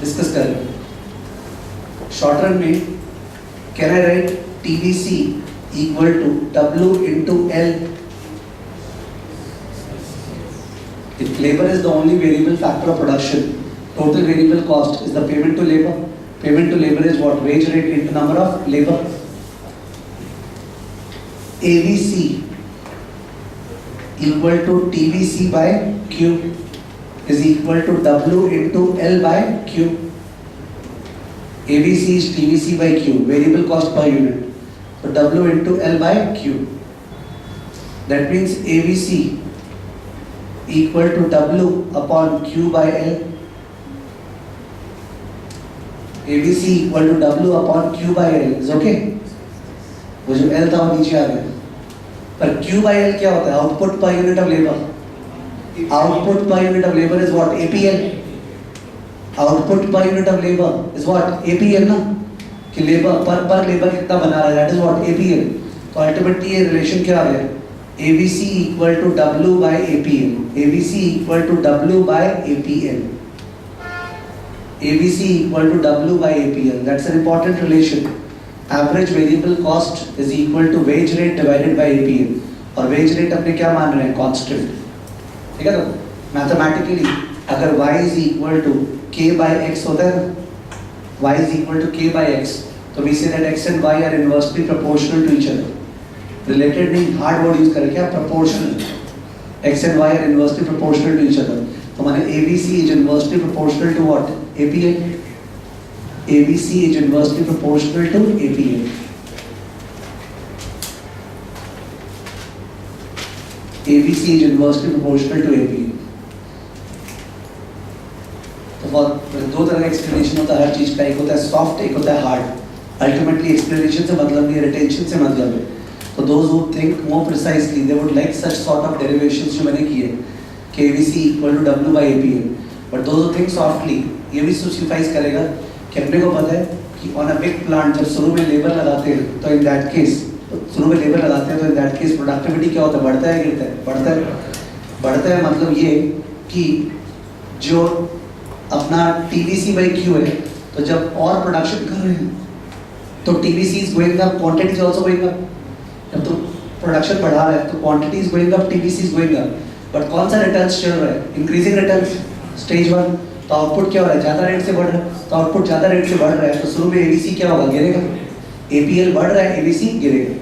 Discuss करें। Short run में can I write TVC equal to W into L? If labor is the only variable factor of production, total variable cost is the payment to labor. Payment to labor is what? Wage rate into number of labor. AVC equal to TVC by Q is equal to W into L by Q. AVC is TVC by Q, variable cost per unit. So W into L by Q. That means AVC equal to W upon Q by L. AVC equal to W upon Q by L is okay? वो जो L था वो नीचे आ गया। पर Q by L क्या होता है? Output per unit of labor. Output per unit of labor is what? APL. Output per unit of labor is what? APL ना? कि labor per labor कितना बना रहा है? That is what? APL. तो ultimately ये relation क्या आ गया? AVC equal to W by APL. AVC equal to W by APL. AVC equal to W by APL. That's an important relation. Average variable cost is equal to wage rate divided by APL. और wage rate अपने क्या मान रहे हैं? Constant. ठीक है तो mathematically अगर y is equal to k by x होता है ना, y is equal to k by x, तो we say that x and y are inversely proportional to each other. Related नहीं, hard word use करें क्या? Proportional. x and y are inversely proportional to each other. तो माने ABC is inversely proportional to what? APL. ABC is inversely proportional to APL. ABC is inversely proportional to APL. तो दो तरह का explanation होता है हर चीज का, एक होता है सॉफ्ट, एक होता है हार्ड। अल्टीमेटली एक्सप्लेनेशन से मतलब नहीं, रिटेंशन से मतलब है। तो those who think more precisely they would like such sort of derivations जो मैंने किए कि ABC equal to W by APL, but those who think softly ये भी सिंप्लीफाइज करेगा कि अपने को पता है कि ऑन अ बिग प्लांट जब शुरू में लेबर लगाते हैं तो इन दैट केस शुरू में लेबर लगाते हैं तो इन दैट केस प्रोडक्टिविटी क्या होता है? बढ़ता है गिरता है? बढ़ता है। बढ़ता है मतलब ये कि जो अपना TVC by Q है, तो जब और प्रोडक्शन कर रहे हैं तो TVC is going up, quantity is also going up. जब तो प्रोडक्शन बढ़ा रहा है तो quantity is going up, TVC is going up. But कौन सा रिटर्न्स चल रहा है? Increasing returns, stage 1। तो आउटपुट क्या हो रहा है? ज़्यादा रेट से बढ़ रहा है। तो आउटपुट ज़्यादा रेट से बढ़ रहा है तो शुरू में ABC क्या होगा? गिरेगा। APL बढ़ रहा है, ABC गिरेगा।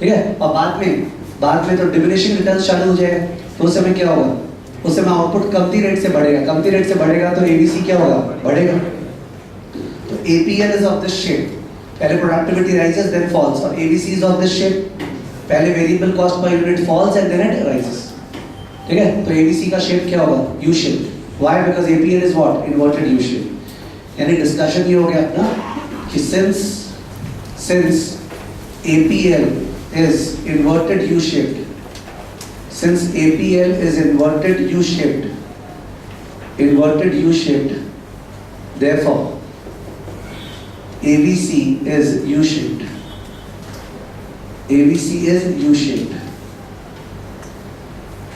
ठीक है। और बाद में तो डिमिनिशिंग रिटर्न्स चालू हो जाएगा, तो उस समय क्या होगा? उस समय आउटपुट कमती रेट से बढ़ेगा, कमती रेट से बढ़ेगा तो ABC क्या होगा? बढ़ेगा। तो APL is of this shape, पहले प्रोडक्टिविटी राइजेस देन फॉल्स, और ABC is of this shape, पहले variable cost per unit falls and then it rises. ठीक है। तो ABC का शेप क्या होगा? U shape. Why? Because APL is what? Inverted U shape. यानी डिस्कशन ये हो गया अपना कि since APL is inverted U-shaped, since APL is inverted U-shaped, therefore ABC is U-shaped. ABC is U-shaped.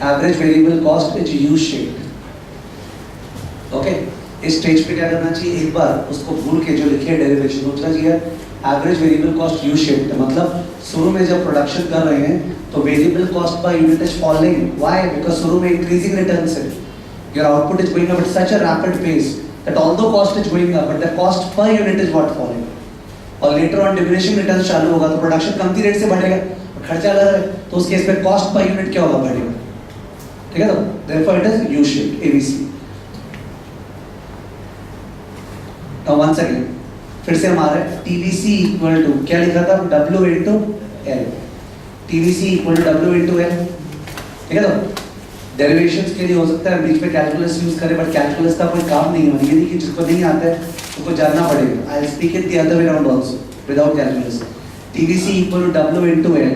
Average variable cost is U-shaped. Okay? इस stage पे क्या करना चाहिए? एक बार उसको भूल के जो लिखे डेरिवेशन सोचना चाहिए average variable cost U shaped, मतलब शुरू में जब प्रोडक्शन कर रहे हैं तो variable cost per unit is falling. Why? Because शुरू में इंक्रीजिंग रिटर्न्स है, your output is going up at such a rapid pace that although cost is going up but the cost per unit is what falling. और later on diminishing returns चालू होगा तो production कमती rate से बढ़ेगा और खर्चा लग रहा है तो उस केस में कॉस्ट पर यूनिट क्या होगा? बढ़ेगा। ठीक है। तो therefore it is U shaped ABC। Now once again, फिर से हमारा TVC इक्वल टू क्या लिखा था? W into L। TVC equal to W into L। ठीक है। तो डेरिवेशंस के लिए हो सकता है बीच में कैलकुलस यूज करें, बट कैलकुलस का कोई काम नहीं है। ये नहीं कि जिसको नहीं आता है उसको जानना पड़ेगा। I will speak it the other way around also without calculus. TVC equal to W into L,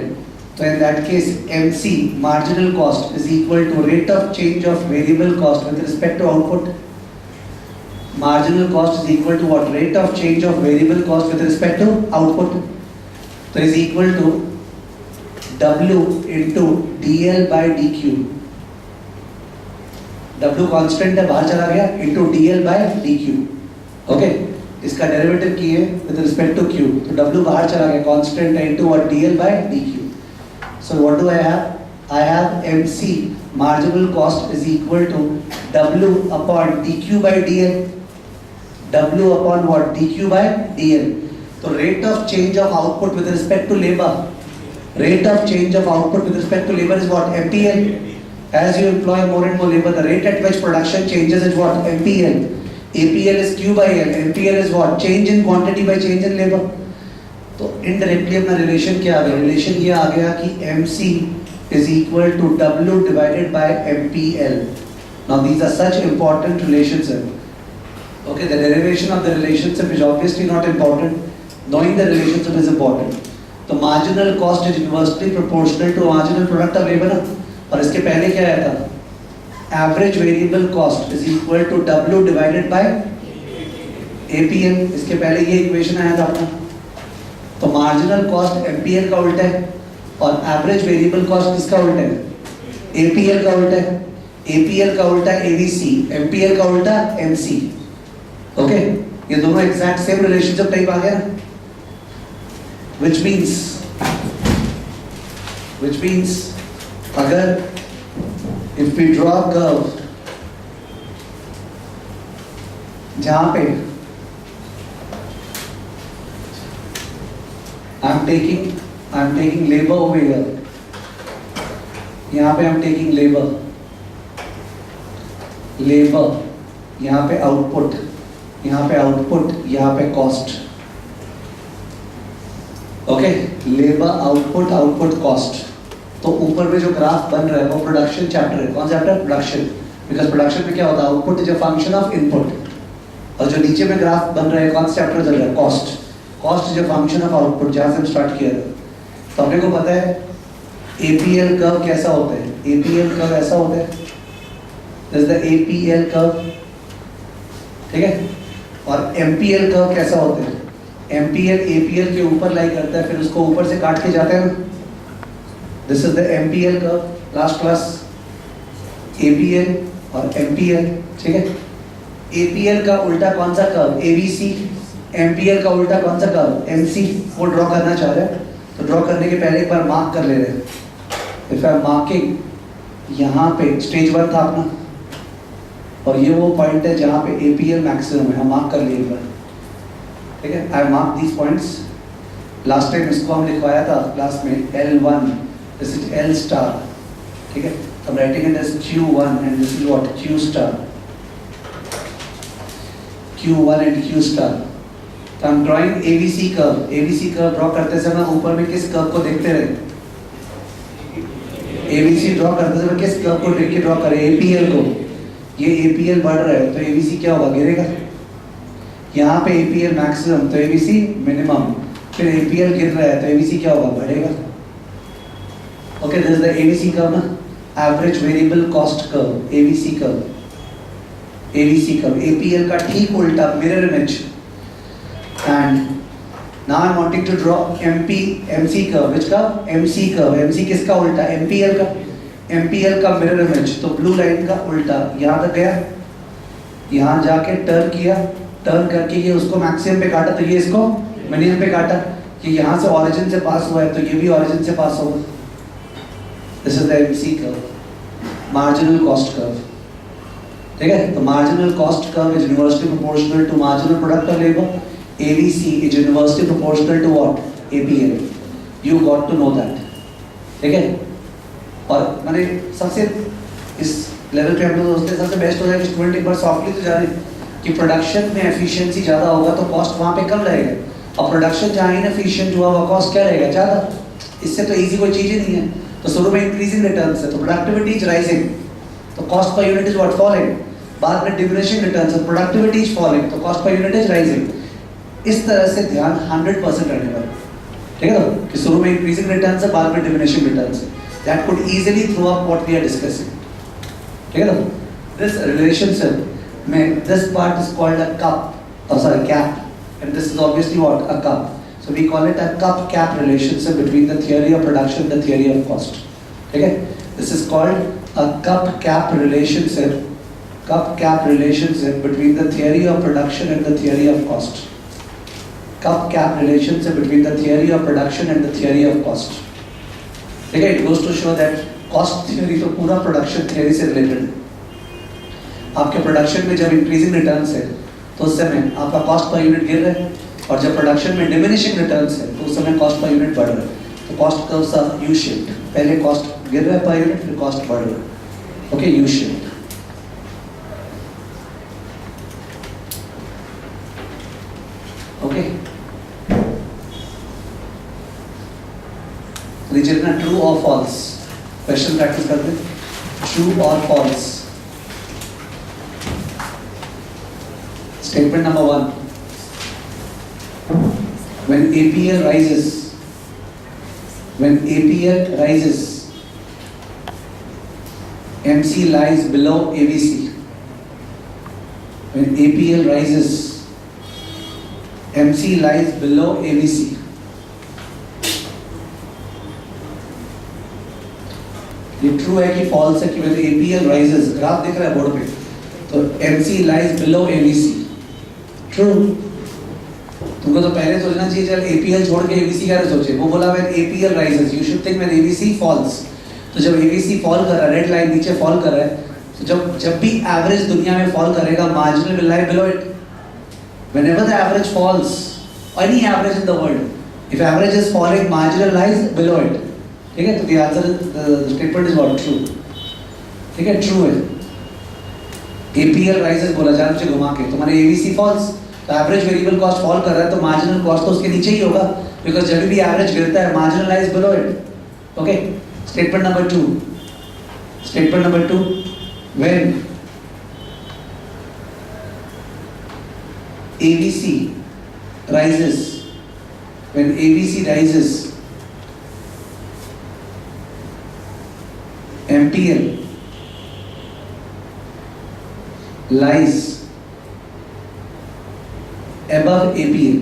तो in that case MC marginal cost is equal to rate of change of variable cost with respect to output. Marginal cost is equal to what? Rate of change of variable cost with respect to output. So is equal to W into DL by DQ. W constant है, बाहर चला गया, into DL by DQ. Okay, इसका derivative किए with respect to Q, तो W बाहर चला गया, कांस्टेंट है into what dl by dq. So what do I have? I have MC marginal cost is equal to W upon dq by dl. W upon what? dq by dl. So rate of change of output with respect to labor. Rate of change of output with respect to labor is what? MPL. As you employ more and more labor, the rate at which production changes is what? MPL. APL is Q by L. MPL is what? Change in quantity by change in labor. तो indirectly अपना relation क्या आ गया? Relation ये आ गया कि MC is equal to W divided by MPL. Now these are such important relationships. Okay, the derivation of the relationship is obviously not important. Knowing the relationship is important. तो marginal cost is inversely proportional to marginal product of labor ना? और इसके पहले क्या आया था? Average variable cost is equal to W divided by APL. इसके पहले ये इक्वेशन आया था अपना. तो मार्जिनल कॉस्ट MPL का उल्टा है और एवरेज वेरिएबल कॉस्ट किसका उल्टा है? APL का उल्टा है. APL का उल्टा AVC, MPL का उल्टा MC. ओके, ये दोनों एग्जैक्ट सेम रिलेशनशिप टाइप आ गया. which means अगर if we draw a curve जहां पे I'm taking labor over here, यहाँ पे I'm taking labor, यहाँ पे output, यहाँ पे cost. Okay, labour output cost. तो ऊपर में जो ग्राफ बन रहा है वो प्रोडक्शन चैप्टर है. कौन सा चैप्टर? प्रोडक्शन. बिकॉज प्रोडक्शन में क्या होता है? Output is a function of input. और जो नीचे में ग्राफ बन रहा है कौन सा चैप्टर चल रहा है? Cost. Cost is a function of output, जहाँ से हम स्टार्ट किया था. तो अपने को पता है APL कर्व कैसा होता है. APL कर्व ऐसा होता है, this is the APL curve. ठीक है. और MPL कर्व कैसा होता है? MPL APL के ऊपर लाई करता है, फिर उसको ऊपर से काट के जाता है ना. This is the MPL curve. Last class APL और MPL. ठीक है. APL का उल्टा कौन सा कर्व? AVC. MPL का उल्टा कौन सा कर्व? MC. वो ड्रॉ करना चाह रहे हैं तो ड्रॉ करने के पहले एक बार मार्क कर ले रहे हैं. इफ आई एम मार्किंग, यहाँ पे स्टेज 1 था अपना और ये वो पॉइंट है जहाँ पे APL मैक्सिमम है. हम मार्क कर लिए एक बार. ठीक है. I mark these points. Last time इसको हम लिखवाया था क्लास में L1, this is L star. ठीक है. तो writing in this Q1 and this is what? Q star. Q1 and Q star. तो हम drawing AVC curve. AVC curve draw करते समय ऊपर में किस कर्व को देखते रहे? AVC ड्रॉ करते समय किस कर्व को देख के ड्रॉ करें? APL को. ये APL बढ़ रहा है तो AVC क्या होगा? गिरेगा. यहाँ पे APL मैक्सिमम तो AVC मिनिमम. फिर APL गिर रहा है तो AVC क्या होगा? बढ़ेगा. Okay, this is the AVC curve ना, average variable cost curve. AVC curve. APL का ठीक उल्टा mirror image. And now I am wanting to draw MC curve. Which curve? MC curve. MC किसका उल्टा? MPL का. MPL का mirror image. तो blue line का उल्टा यहाँ तक गया, यहाँ जाके टर्न किया, टर्न करके ये उसको मैक्सिमम पे काटा तो ये इसको मिनिमम पे काटा. कि यहाँ से ऑरिजिन से पास हुआ है तो ये भी ऑरिजिन से पास होगा. This is the MC curve, marginal cost curve. ठीक है. तो marginal cost curve is inversely proportional to marginal product of labour. AVC is inversely proportional to what? APL. You got to know that. ठीक है. और मैंने सबसे इस level पे हम लोग सोचते हैं सबसे बेस्ट हो जाएगा स्टूडेंट एक बार सॉफ्टली तो जाने कि प्रोडक्शन में एफिशिएंसी ज़्यादा होगा तो कॉस्ट वहाँ पे कम रहेगा. और प्रोडक्शन जहाँ इनएफिशिएंट हुआ हुआ कॉस्ट क्या रहेगा? ज़्यादा. इससे तो इजी कोई चीज़ ही नहीं है. तो शुरू में इंक्रीजिंग रिटर्न्स है तो प्रोडक्टिविटी इज राइजिंग, तो cost per unit is what? Falling. बाद में डिमिनिशिंग रिटर्न्स है, प्रोडक्टिविटी इज फॉलिंग, तो cost per unit is rising. इस तरह से ध्यान 100% रहने वाला. ठीक है. तो कि शुरू में इंक्रीजिंग रिटर्न्स है, बाद में डिमिनिशिंग रिटर्न्स है. That could easily throw up what we are discussing. ठीक है. तो दिस रिलेशनशिप में this part is called a cup, cap, and this is obviously what? A cup. So we call it a cup-cap relationship between the theory of production and the theory of cost. Okay? This is called a cup-cap relationship Cup cap relationship between the theory of production and the theory of cost. Cup cap relationship between the theory of production and the theory of cost. ठीक है, it goes to show that cost theory तो पूरा production theory से related है. आपके production में जब increasing returns है तो उस समय आपका cost per unit गिर रहा है, और जब production में diminishing returns है तो उस समय cost per unit बढ़ रहा है. तो cost curves are U-shaped. पहले cost गिर रहा है per unit, फिर cost बढ़ रहा है. Okay, U-shaped. Okay. नीचे लिखना ट्रू और फॉल्स. क्वेश्चन प्रैक्टिस करते हैं. ट्रू और false. Statement number 1. When APL rises, MC lies below ABC. When APL rises, MC lies below ABC. ये ट्रू है कि फॉल्स है कि when APL rises, ग्राफ दिख रहा है बोर्ड पे, तो MC lies below ABC. True. तुमको तो पहले सोचना चाहिए चल APL छोड़ के ABC क्या सोचे. वो बोला when APL rises, you should think when ABC falls. तो जब ABC फॉल कर रहा है, रेड लाइन नीचे फॉल कर रहा है, तो जब भी एवरेज दुनिया में फॉल करेगा, marginal will lie below it. Whenever the average falls, any average in the world, if average is falling, marginal lies below it. ठीक है, तो the answer is the statement is what? True. ठीक है, true है. APL rises बोला जान मुझे घुमा के, तो मैंने ABC falls, तो एवरेज वेरिएबल कॉस्ट फॉल कर रहा है, तो मार्जिनल कॉस्ट तो उसके नीचे ही होगा, बिकॉज जब भी एवरेज गिरता है marginal lies below it. Okay. Statement number 2. Statement number 2. When ABC rises, when ABC rises, MPL lies above APL.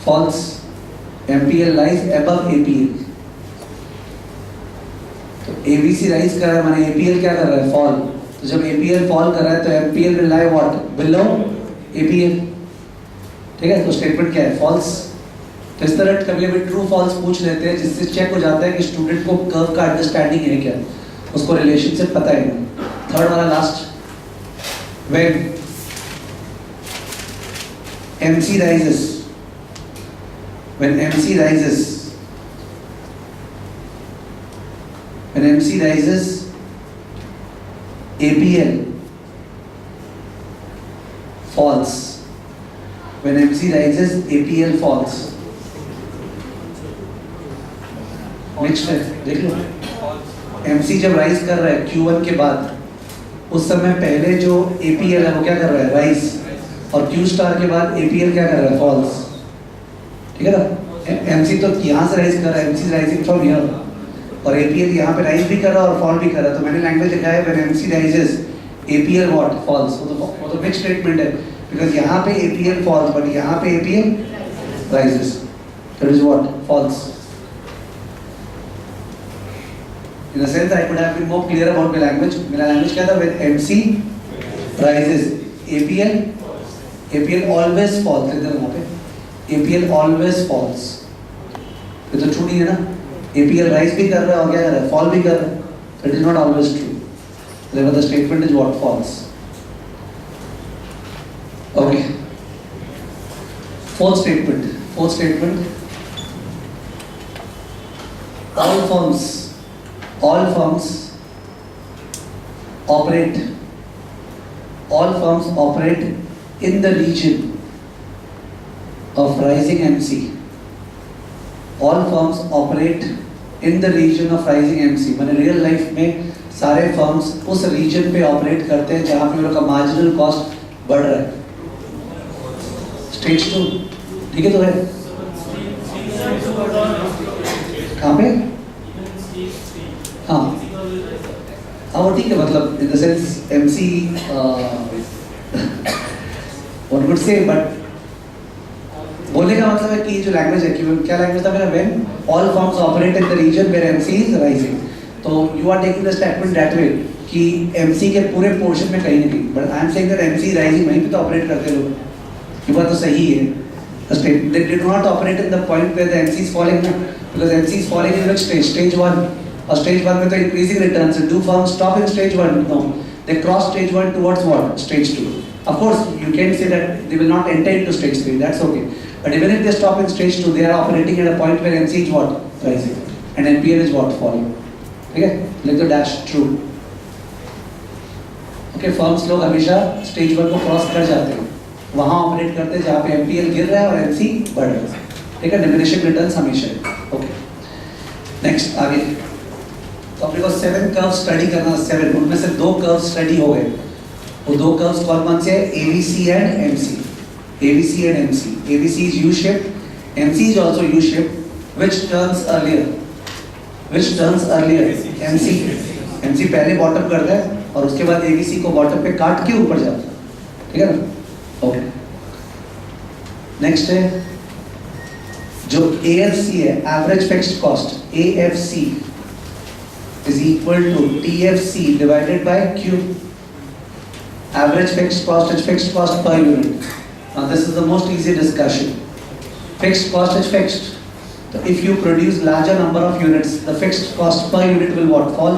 False. MPL lies above APL. तो ABC राइज कर रहा है, माने APL क्या कर रहा है? फॉल. तो जब APL फॉल कर रहा है तो MPL will lie what? Below APL. ठीक है, तो स्टेटमेंट क्या है? फॉल्स. तो इस तरह कभी कभी ट्रू फॉल्स पूछ लेते हैं, जिससे चेक हो जाता है कि स्टूडेंट को कर्व का अंडरस्टैंडिंग है क्या, उसको रिलेशनशिप पता है नहीं. थर्ड वाला last. When MC rises, when MC rises, APL falls. When MC rises, APL falls. Next है, देख लो. MC जब राइज कर रहा है Q1 के बाद, उस समय पहले जो APL है वो क्या कर रहा है? राइज. और Q स्टार के बाद APL क्या कर रहा है? फॉल्स. ठीक है ना. MC तो यहाँ से राइज कर रहा है, MC राइजिंग फ्रॉम हियर, और APL यहाँ पे राइज भी कर रहा है और फॉल भी कर रहा है. तो मैंने लैंग्वेज लिखा है when MC rises, APL what? False. वो तो मिक्स स्टेटमेंट है, बिकॉज यहाँ पे APL फॉल्स, बट यहाँ पे APL rises. That is what? False. In a sense, I could have been more clear about my language. मेरा language क्या था? When MC rises, APL always falls. इधर वहाँ पे APL always falls. ये तो true नहीं है ना? APL rise भी कर रहा है और क्या कर रहा है? Fall भी कर रहा है. That is not always true. Therefore, the statement is what? False. Okay. Fourth statement. All firms operate in the region of rising MC. All firms operate in the region of rising MC. मैंने real life में सारे firms उस reason पे operate करते हैं जहाँ पे उनका मार्जिनल कॉस्ट बढ़ रहा है. स्टेज 2. ठीक है, तो है कहाँ पे? हाँ वो ठीक है, मतलब in the sense MC one would say, but बोलने का मतलब है कि जो लैंग्वेज है कि क्या लैंग्वेज था मेरा? When all firms operate in the region where MC is rising. तो you are taking the statement that way कि MC के पूरे पोर्शन में कहीं नहीं, but I am saying that MC rising वहीं पे तो ऑपरेट करते हैं लोग, ये बात तो सही है. They did not operate in the point where the MC is falling now, because MC is falling in which stage? Stage 1. Or stage 1 में तो increasing returns. Do firms stop in stage 1? No. They cross stage 1 towards what? Stage 2. Of course, you can say that they will not enter into stage 3. That's okay. But even if they stop in stage 2, they are operating at a point where MC is what? Rising. And NPL is what? Falling. Okay? Like the dash true. Okay, firms लोग हमेशा stage 1 को cross कर जाते हैं. वहाँ operate करते हैं जहाँ पे MPL गिर रहा है और MC बढ़ रहा है. ठीक है, डिमिनिशिंग रिटर्न्स हमेशा है. ओके, नेक्स्ट आगे. तो अपने को 7 कर्व स्टडी करना, 7 उनमें से 2 कर्व स्टडी हो गए. वो 2 कर्व्स कौन से हैं? ABC and MC. ABC and MC. ABC is U-shaped, MC is also U-shaped. Which turns earlier? Which turns earlier? MC. MC पहले बॉटम करता है और उसके बाद ABC को बॉटम पे काट के ऊपर जाता है. ठीक है ना? ओके, नेक्स्ट है जो AFC है, average fixed cost, AFC is equal to TFC divided by Q. Average fixed cost is fixed cost per unit. Now this is the most easy discussion. Fixed cost is fixed, तो if you produce larger number of units the fixed cost per unit will what? Fall.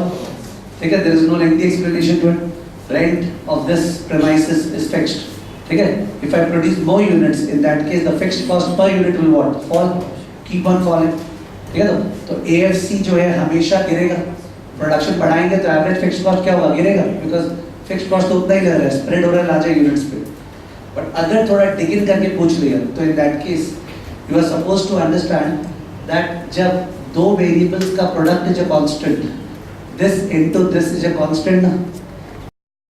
ठीक है, there is no lengthy explanation to it. Rent of this premises is fixed. ठीक है, if I produce more units, in that case the fixed cost per unit will what? Fall, keep on falling. ठीक है, तो AFC जो है हमेशा गिरेगा. Production बढ़ाएंगे तो एवरेज फिक्स्ड कॉस्ट क्या होगा? गिरेगा, बिकॉज फिक्स्ड कॉस्ट तो उतना ही लग रहा है, स्प्रेड हो रहा है लार्जर यूनिट्स पे. बट अगर थोड़ा डिग इन करके पूछ लिया तो in that case you are suppose to understand that जब 2 वेरिएबल्स का product is a constant, this into this is a constant.